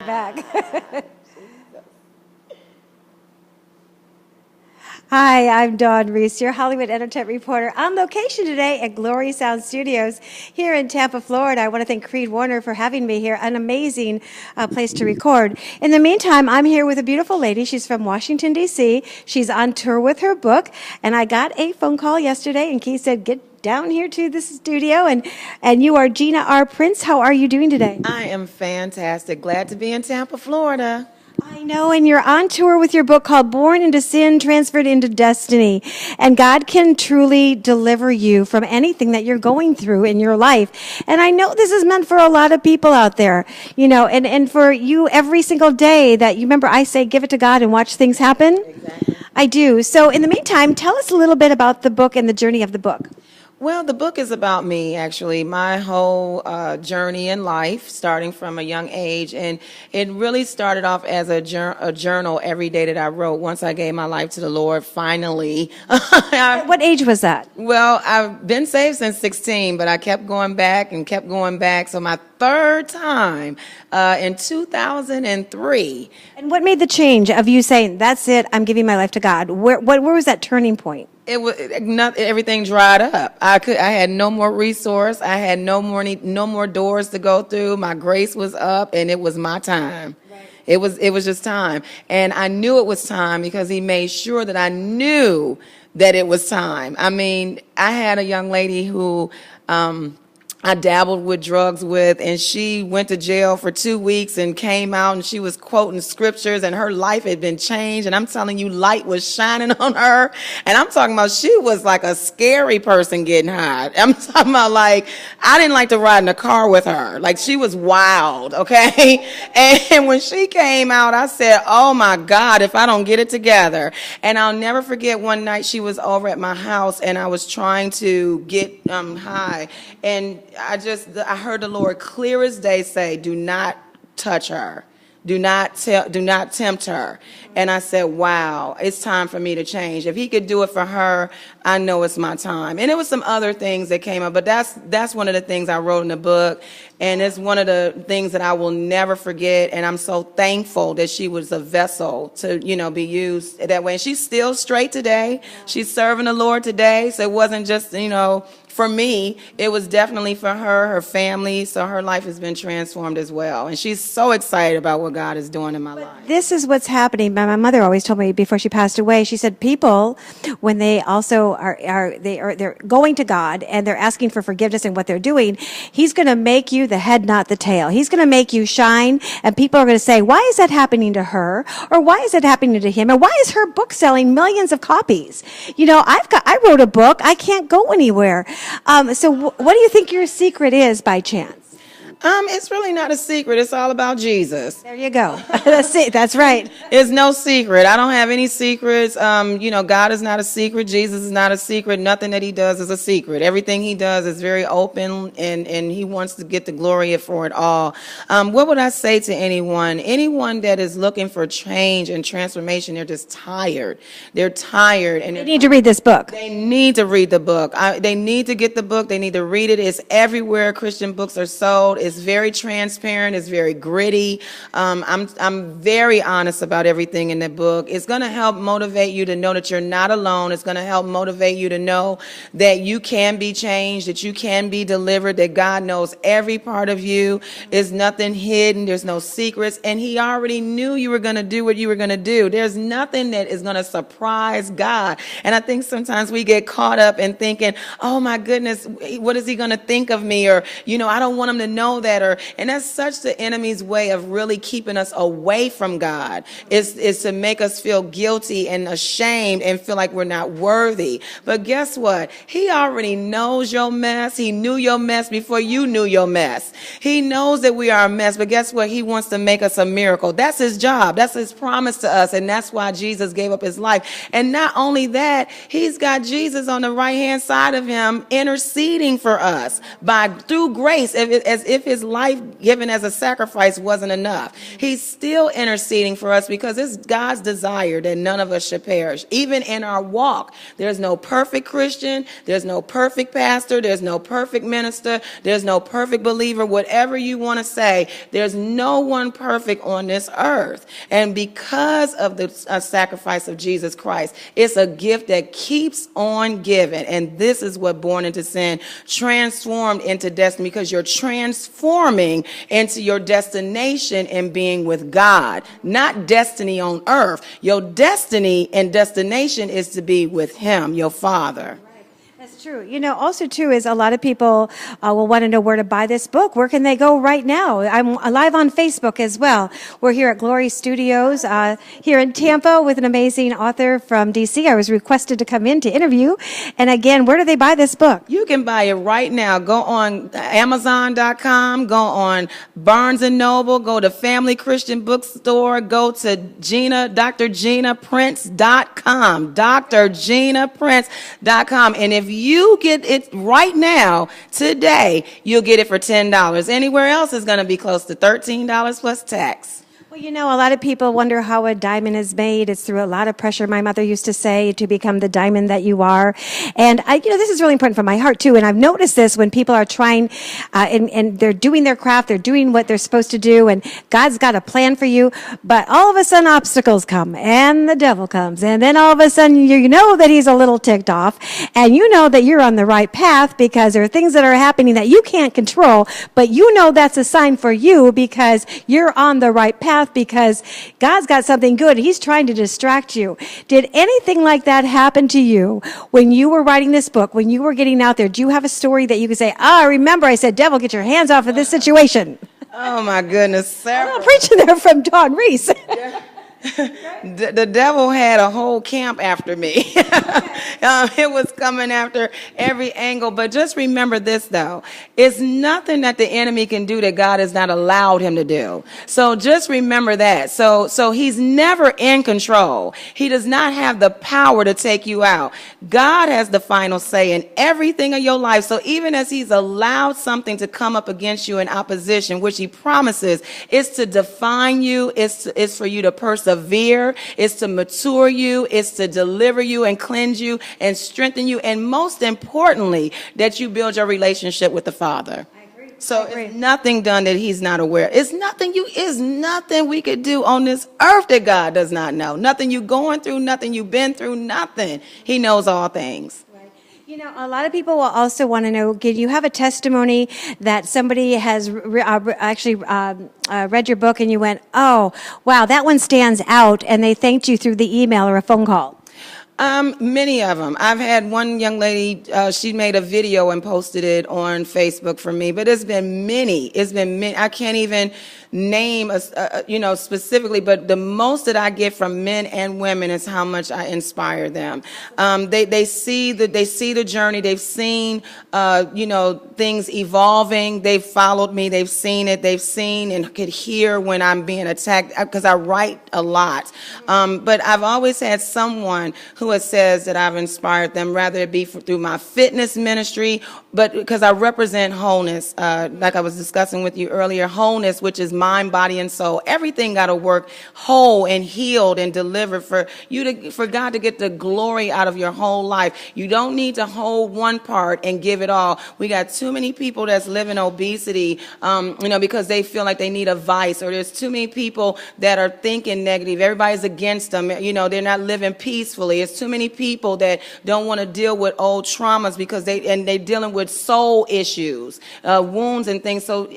Back. Hi, I'm Dawn Reese, your Hollywood Entertainment reporter on location today at Glory Sound Studios here in Tampa, Florida. I want to thank Creed Warner for having me here, an amazing place to record. In the meantime, I'm here with a beautiful lady. She's from Washington, D.C. She's on tour with her book, and I got a phone call yesterday, and Keith said, get down here to the studio, and you are Gina R. Prince. How are you doing today? I am fantastic. Glad to be in Tampa, Florida. I know, and you're on tour with your book called Born into Sin, Transferred into Destiny. And God can truly deliver you from anything that you're going through in your life. And I know this is meant for a lot of people out there, you know, and for you every single day that you remember I say, give it to God and watch things happen. Exactly. I do. So in the meantime, tell us a little bit about the book and the journey of the book. Well, the book is about me, actually, my whole journey in life, starting from a young age. And it really started off as a journal every day that I wrote once I gave my life to the Lord, finally. At what age was that? Well, I've been saved since 16, but I kept going back and kept going back. So my third time in 2003. And what made the change of you saying, that's it, I'm giving my life to God? Where was that turning point? It was not, everything dried up. I had no more resource. I had no more doors to go through. My grace was up, and it was my time. Right. It was just time, and I knew it was time because He made sure that I knew that it was time. I mean, I had a young lady who I dabbled with drugs with, and she went to jail for 2 weeks and came out, and she was quoting scriptures, and her life had been changed. And I'm telling you, light was shining on her. And I'm talking about she was like a scary person getting high. I'm talking about, like, I didn't like to ride in a car with her. Like, she was wild, okay? And when she came out, I said, oh my God, if I don't get it together. And I'll never forget one night she was over at my house, and I was trying to get high, and I heard the Lord clear as day say, do not touch her. Do not tempt her. And I said, wow, it's time for me to change. If He could do it for her, I know it's my time. And there was some other things that came up, but that's one of the things I wrote in the book. And it's one of the things that I will never forget. And I'm so thankful that she was a vessel to, be used that way. And she's still straight today. She's serving the Lord today. So it wasn't just, for me, it was definitely for her family. So her life has been transformed as well. And she's so excited about what God is doing in my life. This is what's happening. My mother always told me before she passed away, she said people, when they also they're going to God and they're asking for forgiveness in what they're doing, He's going to make you the head, not the tail. He's going to make you shine, and people are going to say, why is that happening to her? Or why is it happening to him? And why is her book selling millions of copies? I wrote a book. I can't go anywhere. So what do you think your secret is by chance? It's really not a secret. It's all about Jesus. There you go. That's right. It's no secret. I don't have any secrets. God is not a secret. Jesus is not a secret. Nothing that He does is a secret. Everything He does is very open, and He wants to get the glory for it all. What would I say to anyone? Anyone that is looking for change and transformation, they're just tired. They're tired. And they need to read this book. They need to read the book. They need to get the book. They need to read it. It's everywhere Christian books are sold. It's very transparent. It's very gritty. I'm very honest about everything in the book. It's going to help motivate you to know that you're not alone. It's going to help motivate you to know that you can be changed, that you can be delivered, that God knows every part of you. There's nothing hidden. There's no secrets. And He already knew you were going to do what you were going to do. There's nothing that is going to surprise God. And I think sometimes we get caught up in thinking, oh my goodness, what is He going to think of me? Or, I don't want Him to know that. And that's such the enemy's way of really keeping us away from God, is to make us feel guilty and ashamed and feel like we're not worthy. But guess what? He already knows your mess. He knew your mess before you knew your mess. He knows that we are a mess, but guess what? He wants to make us a miracle. That's His job. That's His promise to us. And that's why Jesus gave up His life. And not only that, He's got Jesus on the right hand side of Him interceding for us through grace, as if if his life given as a sacrifice wasn't enough, he's still interceding for us because it's God's desire that none of us should perish. Even in our walk, there's no perfect Christian, there's no perfect pastor, there's no perfect minister, there's no perfect believer, whatever you want to say, there's no one perfect on this earth. And because of the sacrifice of Jesus Christ, it's a gift that keeps on giving. And this is what Born into Sin transformed into destiny, because you're transforming into your destination and being with God, not destiny on earth. Your destiny and destination is to be with him, your Father. That's true. You know, also too is a lot of people will want to know where to buy this book. Where can they go right now? I'm live on Facebook as well. We're here at Glory Studios here in Tampa with an amazing author from DC. I was requested to come in to interview. And again, where do they buy this book? You can buy it right now. Go on Amazon.com, go on Barnes & Noble, go to Family Christian Bookstore, go to DrGinaPrince.com, DrGinaPrince.com. And if you get it right now, today, you'll get it for $10. Anywhere else is going to be close to $13 plus tax. Well, you know, a lot of people wonder how a diamond is made. It's through a lot of pressure, my mother used to say, to become the diamond that you are. And this is really important for my heart too. And I've noticed this when people are trying, and they're doing their craft, they're doing what they're supposed to do, and God's got a plan for you. But all of a sudden, obstacles come, and the devil comes, and then all of a sudden, you know that he's a little ticked off, and you know that you're on the right path because there are things that are happening that you can't control, but you know that's a sign for you because you're on the right path, because God's got something good. He's trying to distract you. Did anything like that happen to you when you were writing this book, when you were getting out there? Do you have a story that you could say, I remember I said, devil, get your hands off of this situation? Oh, my goodness. Sarah. I'm preaching there from Dawn Reese. The devil had a whole camp after me. It was coming after every angle. But just remember this, though. It's nothing that the enemy can do that God has not allowed him to do. So just remember that. So he's never in control. He does not have the power to take you out. God has the final say in everything of your life. So even as he's allowed something to come up against you in opposition, which he promises, is to define you, it's for you to persevere, it's to mature you, it's to deliver you and cleanse you and strengthen you, and most importantly, that you build your relationship with the Father. So it's nothing done that he's not aware. It's nothing we could do on this earth that God does not know. Nothing you going through, nothing you've been through, nothing. He knows all things. You know, a lot of people will also want to know, did you have a testimony that somebody has actually read your book and you went, oh, wow, that one stands out, and they thanked you through the email or a phone call? Many of them. I've had one young lady, she made a video and posted it on Facebook for me, but it's been many. I can't even name, specifically, but the most that I get from men and women is how much I inspire them. They see the journey. They've seen, things evolving. They've followed me. They've seen it. They've seen and could hear when I'm being attacked, because I write a lot. But I've always had someone who has says that I've inspired them, rather it be through my fitness ministry, but because I represent wholeness, like I was discussing with you earlier, wholeness, which is mind, body, and soul. Everything got to work whole and healed and delivered for God to get the glory out of your whole life. You don't need to hold one part and give it all. We got too many people that's living obesity, because they feel like they need a vice, or there's too many people that are thinking negative. Everybody's against them. They're not living peacefully. It's too many people that don't want to deal with old traumas because they're dealing with soul issues, wounds and things. So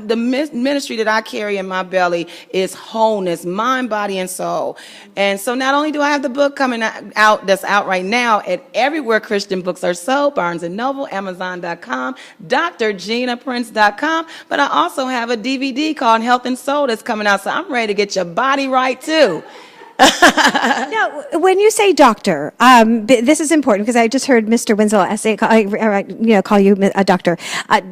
the ministry that I carry in my belly is wholeness, mind, body, and soul. And so not only do I have the book coming out that's out right now at everywhere Christian books are sold, Barnes & Noble, Amazon.com, DrGinaPrince.com, but I also have a DVD called Health and Soul that's coming out. So I'm ready to get your body right too. Now, when you say doctor, this is important because I just heard Mr. Winslow call you a doctor.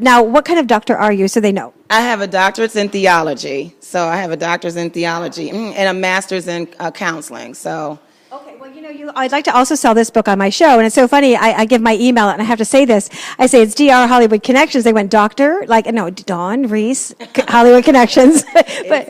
Now, what kind of doctor are you, so they know? I have a doctorate in theology. So I have a doctorate in theology and a master's in counseling. So. Okay, well, I'd like to also sell this book on my show. And it's so funny. I give my email, and I have to say this. I say it's DR Hollywood Connections. They went Doctor, like, no, Dawn Reese, Hollywood Connections. But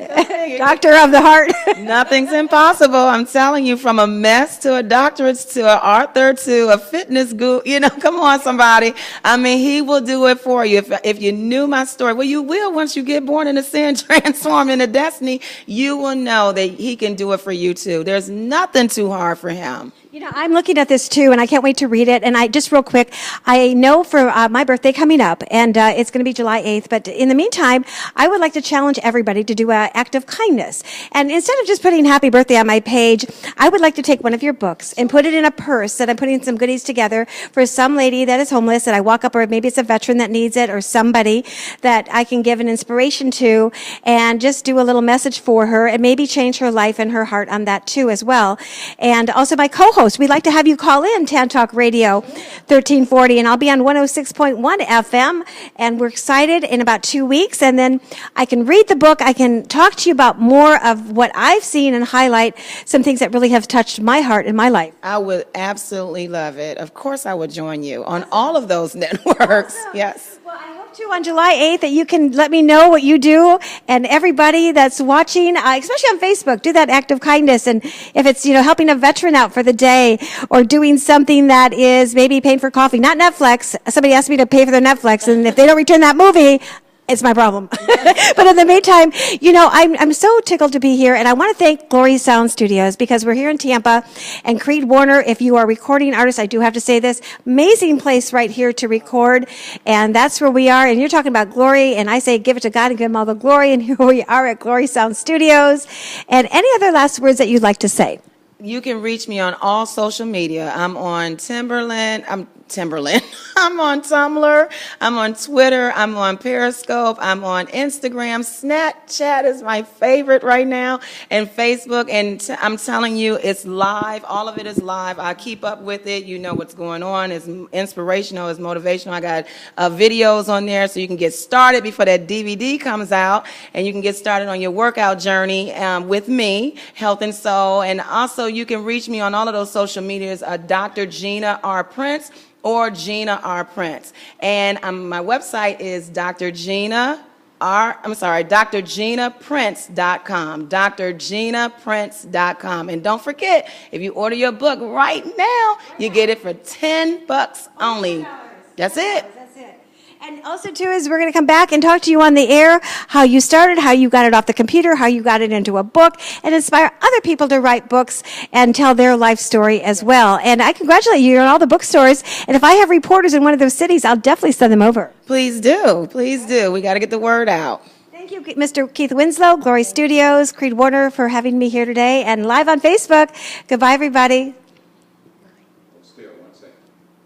Doctor of the Heart. Nothing's impossible. I'm telling you, from a mess to a doctorate to an author to a fitness guru. Come on, somebody. I mean, he will do it for you. If you knew my story, well, you will once you get born into sin, transform into destiny. You will know that he can do it for you too. There's nothing too hard for him. I'm looking at this too, and I can't wait to read it. And just real quick, I know for my birthday coming up, and it's going to be July 8th, but in the meantime, I would like to challenge everybody to do an act of kindness. And instead of just putting happy birthday on my page, I would like to take one of your books and put it in a purse that I'm putting some goodies together for some lady that is homeless that I walk up, or maybe it's a veteran that needs it, or somebody that I can give an inspiration to, and just do a little message for her and maybe change her life and her heart on that too as well. And also my co-host, we'd like to have you call in Tan Talk Radio 1340, and I'll be on 106.1 FM, and we're excited in about 2 weeks, and then I can read the book. I can talk to you about more of what I've seen and highlight some things that really have touched my heart and my life. I would absolutely love it. Of course, I would join you on all of those networks. Awesome. Yes. Well, I hope to on July 8th that you can let me know what you do, and everybody that's watching, especially on Facebook, do that act of kindness. And if it's, helping a veteran out for the day, or doing something that is maybe paying for coffee, not Netflix. Somebody asked me to pay for their Netflix, and if they don't return that movie, it's my problem. But in the meantime, I'm so tickled to be here, and I want to thank Glory Sound Studios, because we're here in Tampa, and Creed Warner, if you are a recording artist, I do have to say this, amazing place right here to record, and that's where we are. And you're talking about glory, and I say give it to God and give him all the glory, and here we are at Glory Sound Studios. And any other last words that you'd like to say? You can reach me on all social media. I'm on Timberland. I'm on Tumblr. I'm on Twitter. I'm on Periscope. I'm on Instagram. Snapchat is my favorite right now, and Facebook. And I'm telling you, it's live. All of it is live. I keep up with it. You know what's going on. It's inspirational. It's motivational. I got videos on there, so you can get started before that DVD comes out, and you can get started on your workout journey with me, Health and Soul. And also, you can reach me on all of those social medias, Dr. Gina R. Prince or Gina R. Prince. And my website is drginaprince.com, drginaprince.com. And don't forget, if you order your book right now, you get it for $10 only. That's it. And also, too, is we're going to come back and talk to you on the air, how you started, how you got it off the computer, how you got it into a book, and inspire other people to write books and tell their life story as well. And I congratulate you on all the bookstores. And if I have reporters in one of those cities, I'll definitely send them over. Please do. Please do. We got to get the word out. Thank you, Mr. Keith Winslow, Glory Studios, Creed Warner, for having me here today, and live on Facebook. Goodbye, everybody.